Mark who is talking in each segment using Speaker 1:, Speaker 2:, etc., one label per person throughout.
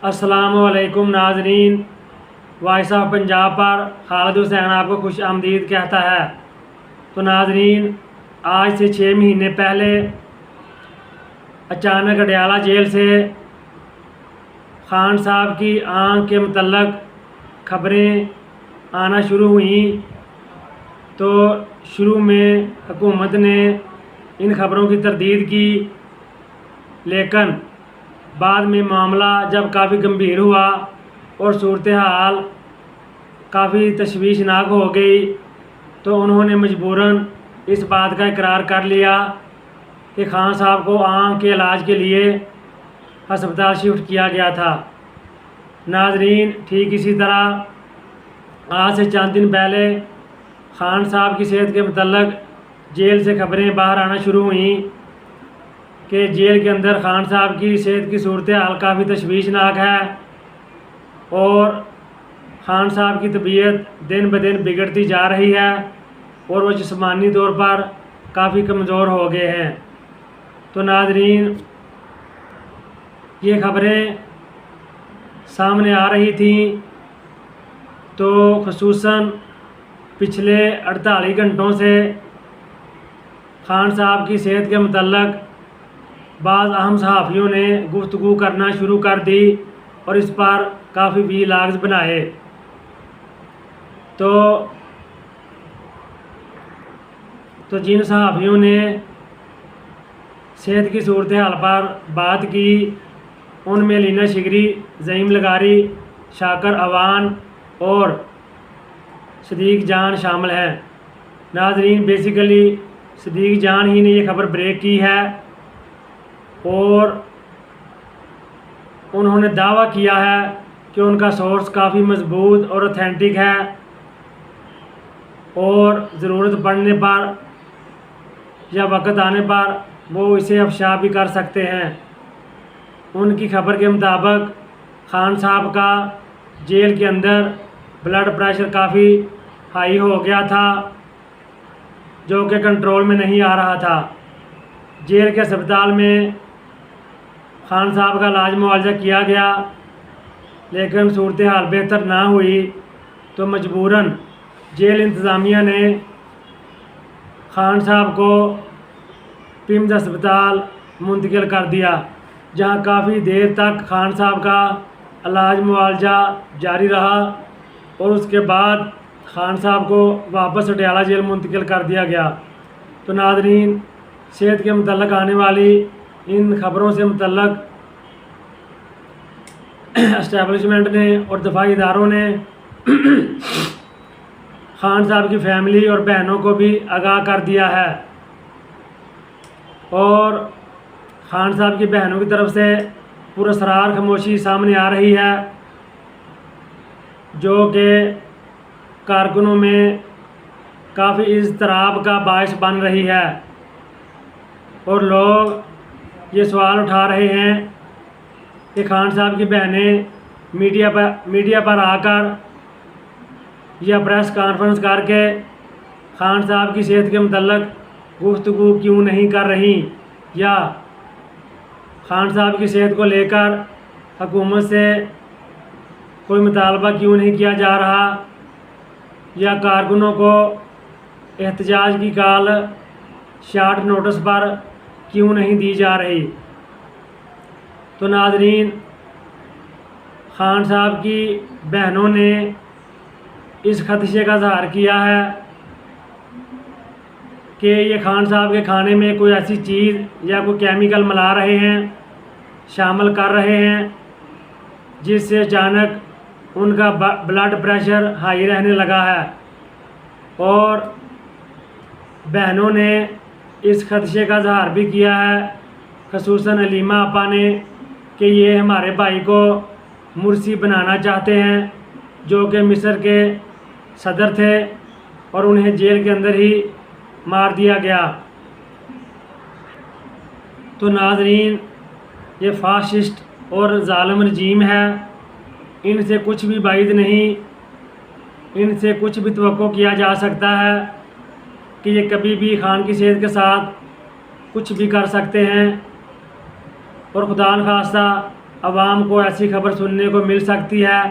Speaker 1: अस्सलामुअलैकुम नाजरीन। Voice of Punjab पर खालिद हुसैन आपको खुश आमदीद कहता है। तो नाजरीन, आज से 6 महीने पहले अचानक अडयाला जेल से खान साहब की आंख के मतलब ख़बरें आना शुरू हुई। तो शुरू में हुकूमत ने इन ख़बरों की तरदीद की, लेकिन बाद में मामला जब काफ़ी गंभीर हुआ और सूरत हाल काफ़ी तशवीशनाक हो गई, तो उन्होंने मजबूरन इस बात का इकरार कर लिया कि खान साहब को आँख के इलाज के लिए हस्पताल शिफ्ट किया गया था। नाजरीन, ठीक इसी तरह आज से चंद दिन पहले खान साहब की सेहत के मतलब जेल से खबरें बाहर आना शुरू हुई कि जेल के अंदर खान साहब की सेहत की सूरत हाल काफ़ी तशवीशनाक है और खान साहब की तबीयत दिन ब दिन बिगड़ती जा रही है और वो जिस्मानी तौर पर काफ़ी कमज़ोर हो गए हैं। तो नाजरीन, ये खबरें सामने आ रही थी, तो ख़ुसूसन पिछले 48 घंटों से खान साहब की सेहत के मतलब बाज़ अहम सहाफ़ियों ने गुफ्तगू करना शुरू कर दी और इस पर काफ़ी व्लॉग्स बनाए। तो जिन सहाफ़ियों ने सेहत की सूरत हाल पर बात की, उनमें लीना शिगरी, ज़हीम लगारी, शाकर अवान और सदीक जान शामिल हैं। नाजरीन, बेसिकली सदीक जान ही ने यह खबर ब्रेक की है और उन्होंने दावा किया है कि उनका सोर्स काफ़ी मजबूत और ऑथेंटिक है और ज़रूरत पड़ने पर या वक्त आने पर वो इसे अफशा भी कर सकते हैं। उनकी खबर के मुताबिक खान साहब का जेल के अंदर ब्लड प्रेशर काफ़ी हाई हो गया था, जो कि कंट्रोल में नहीं आ रहा था। जेल के अस्पताल में खान साहब का इलाज मुआवजा किया गया, लेकिन सूरत हाल बेहतर ना हुई, तो मजबूरन जेल इंतज़ामिया ने खान साहब को पिम्स अस्पताल मुंतकिल कर दिया, जहां काफ़ी देर तक खान साहब का इलाज मुआवजा जारी रहा और उसके बाद खान साहब को वापस अडयाला जेल मुंतकिल कर दिया गया। तो नाजरीन, सेहत के मतलब आने वाली इन ख़बरों से मतलब एस्टेब्लिशमेंट ने और दफाई इदारों ने खान साहब की फैमिली और बहनों को भी आगाह कर दिया है और खान साहब की बहनों की तरफ से पुरअसरार खामोशी सामने आ रही है, जो कि कारकुनों में काफ़ी इज़्तिराब का बायस बन रही है और लोग ये सवाल उठा रहे हैं कि खान साहब की बहनें मीडिया पर आकर या प्रेस कॉन्फ्रेंस करके खान साहब की सेहत के मतलब गुफ्तगू क्यों नहीं कर रही, या खान साहब की सेहत को लेकर हुकूमत से कोई मुतालबा क्यों नहीं किया जा रहा, या कारकुनों को एहतजाज की कॉल शॉर्ट नोटिस पर क्यों नहीं दी जा रही। तो नाजरीन, खान साहब की बहनों ने इस खदशे का इज़हार किया है कि ये खान साहब के खाने में कोई ऐसी चीज़ या कोई केमिकल मिला रहे हैं, शामिल कर रहे हैं, जिससे अचानक उनका ब्लड प्रेशर हाई रहने लगा है। और बहनों ने इस खदशे का इज़हार भी किया है, ख़ुसूसन अलीमा आपा ने, कि ये हमारे भाई को मुर्सी बनाना चाहते हैं, जो कि मिस्र के सदर थे और उन्हें जेल के अंदर ही मार दिया गया। तो नाजरीन, ये फाशिस्ट और ज़ालिम रजीम है, इनसे कुछ भी बाइद नहीं, इनसे कुछ भी तवक्को किया जा सकता है कि ये कभी भी खान की सेहत के साथ कुछ भी कर सकते हैं और खुदा न खास्ता आवाम को ऐसी खबर सुनने को मिल सकती है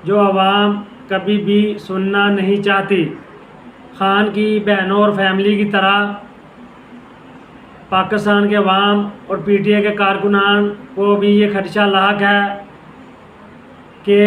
Speaker 1: जो आवाम कभी भी सुनना नहीं चाहती। खान की बहनों और फैमिली की तरह पाकिस्तान के अवाम और पीटीआई के कारकुनान को भी ये खदशा लाक है कि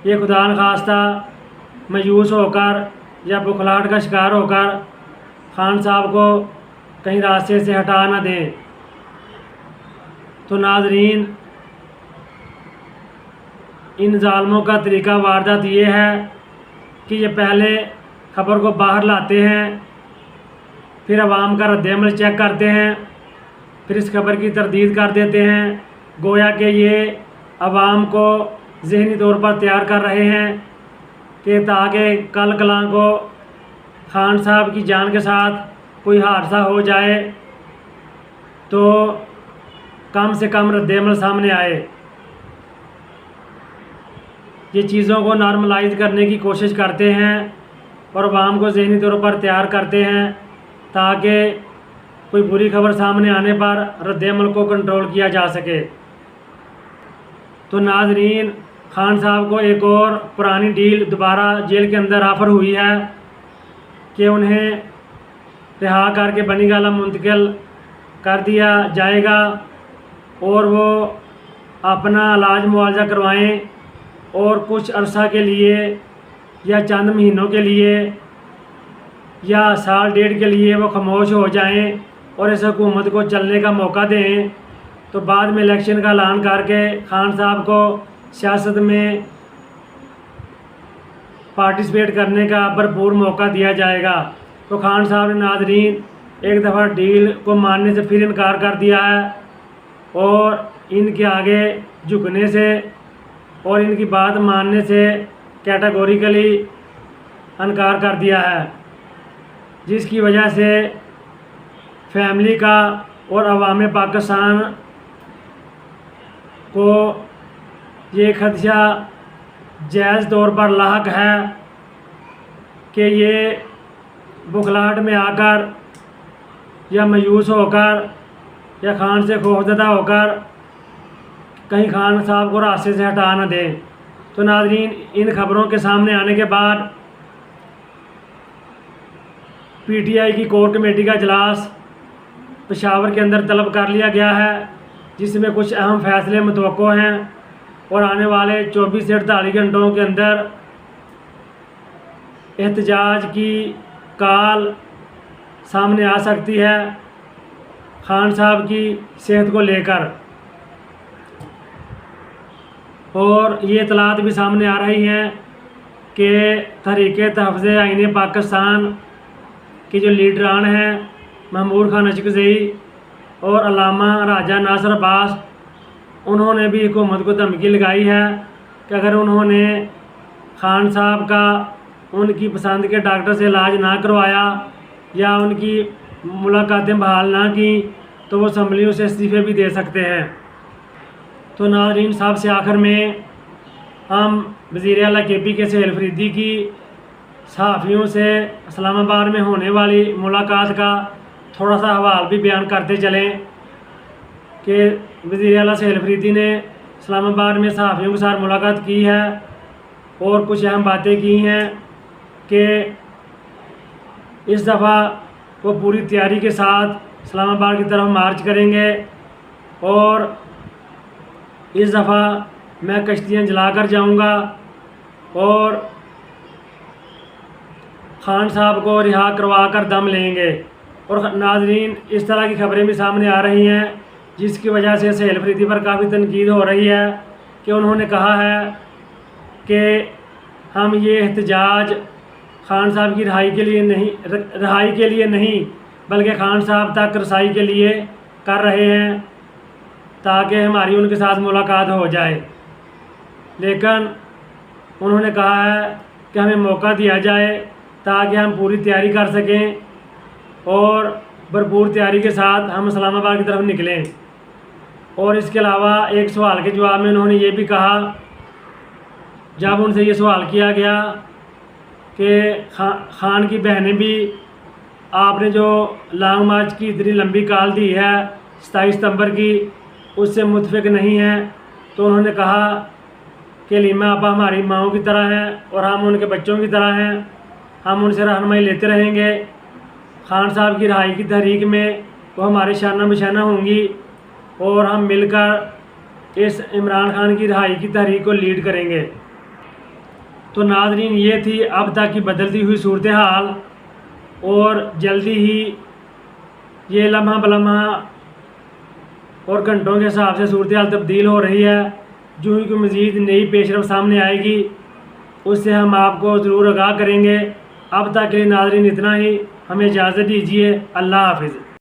Speaker 1: ये खुदा न खास्ता मायूस होकर या बुखलाहट का शिकार होकर खान साहब को कहीं रास्ते से हटा ना दें। तो नाज़रीन, इन ज़ालिमों का तरीका वारदात ये है कि ये पहले ख़बर को बाहर लाते हैं, फिर आवाम का रद्द-ए-अमल चेक करते हैं, फिर इस खबर की तरदीद कर देते हैं, गोया कि ये आवाम को ज़हनी तौर पर तैयार कर रहे हैं कि ताकि कल कलां को खान साहब की जान के साथ कोई हादसा हो जाए तो कम से कम रद्द-ए-अमल सामने आए। ये चीज़ों को नॉर्मलाइज करने की कोशिश करते हैं और आवाम को ज़हनी तौर पर तैयार करते हैं ताकि कोई बुरी खबर सामने आने पर रद्द-ए-अमल को कंट्रोल किया जा सके। तो नाज़रीन, खान साहब को एक और पुरानी डील दोबारा जेल के अंदर ऑफ़र हुई है कि उन्हें रिहा करके बनीगाला मुंतकिल कर दिया जाएगा और वो अपना इलाज मुआवजा करवाएं और कुछ अरसा के लिए या चंद महीनों के लिए या साल डेढ़ के लिए वो खामोश हो जाएं और इस हुकूमत को चलने का मौका दें। तो बाद में इलेक्शन का ऐलान करके खान साहब को सियासत में पार्टिसिपेट करने का भरपूर मौका दिया जाएगा। तो खान साहब ने नाज़रीन एक दफ़ा डील को मानने से फिर इनकार कर दिया है और इनके आगे झुकने से और इनकी बात मानने से कैटेगोरिकली इनकार कर दिया है, जिसकी वजह से फैमिली का और अवाम पाकिस्तान को ये खदशा जायज़ तौर पर लाक है कि ये बुखलाहट में आकर या मायूस होकर या खान से खौफज़दा होकर कहीं खान साहब को रास्ते से हटा न दें। तो नाज़रीन, इन खबरों के सामने आने के बाद पीटीआई की कोर कमेटी का इजलास पेशावर के अंदर तलब कर लिया गया है, जिसमें कुछ अहम फैसले मुतवक्को हैं और आने वाले 24 से 48 घंटों के अंदर एहतजाज की काल सामने आ सकती है खान साहब की सेहत को लेकर। और ये इतलात भी सामने आ रही हैं कि तहरीके तहफ़्फ़ुज़ आईन पाकिस्तान के जो लीडरान हैं महमूद खान अचकज़ई और अल्लामा राजा नासिर अब्बास, उन्होंने भी हुकूमत को धमकी लगाई है कि अगर उन्होंने खान साहब का उनकी पसंद के डॉक्टर से इलाज ना करवाया या उनकी मुलाकातें बहाल ना की तो वो असम्बलियों से इस्तीफ़े भी दे सकते हैं। तो नाज़रीन, सबसे आखिर में हम वज़ीर आला KP के सुहेल फरीदी की सहाफ़ियों से इस्लामाबाद में होने वाली मुलाकात का थोड़ा सा हवाल भी बयान करते चलें कि वज़ीर आला सुहेल फरीदी ने इस्लामाबाद में सहाफ़ियों के साथ मुलाकात की है और कुछ अहम बातें की हैं कि इस दफ़ा वो पूरी तैयारी के साथ इस्लामाबाद की तरफ मार्च करेंगे और इस दफ़ा मैं कश्तियाँ जलाकर जाऊंगा और खान साहब को रिहा करवा कर दम लेंगे। और नाज़रीन, इस तरह की खबरें भी सामने आ रही हैं जिसकी वजह से सुहेल फरीदी पर काफ़ी तनकीद हो रही है कि उन्होंने कहा है कि हम ये एहतजाज खान साहब की रहाई के लिए नहीं बल्कि खान साहब तक रसाई के लिए कर रहे हैं ताकि हमारी उनके साथ मुलाकात हो जाए। लेकिन उन्होंने कहा है कि हमें मौका दिया जाए ताकि हम पूरी तैयारी कर सकें और भरपूर तैयारी के साथ हम इस्लामाबाद की तरफ निकलें। और इसके अलावा एक सवाल के जवाब में उन्होंने ये भी कहा, जब उनसे ये सवाल किया गया कि खान की बहनें भी आपने जो लॉन्ग मार्च की इतनी लंबी कॉल दी है 27 सितंबर की, उससे मुतफिक नहीं हैं। तो उन्होंने कहा कि लीमा आपा हमारी माओं की तरह हैं और हम उनके बच्चों की तरह हैं, हम उनसे रहनुमाई लेते रहेंगे। खान साहब की रिहाई की तहरीक में वो हमारे शाना बिशाना होंगी और हम मिलकर इस इमरान खान की रिहाई की तहरीक को लीड करेंगे। तो नाज़रीन, ये थी अब तक की बदलती हुई सूरत हाल, और जल्दी ही ये लम्हा बलम्हा और घंटों के हिसाब से सूरत हाल तब्दील हो रही है। जो ही कोई मज़ीद नई पेशरफ सामने आएगी उससे हम आपको ज़रूर आगाह करेंगे। अब तक के लिए नाज़रीन इतना ही, हमें इजाज़त दीजिए। अल्लाह हाफिज़।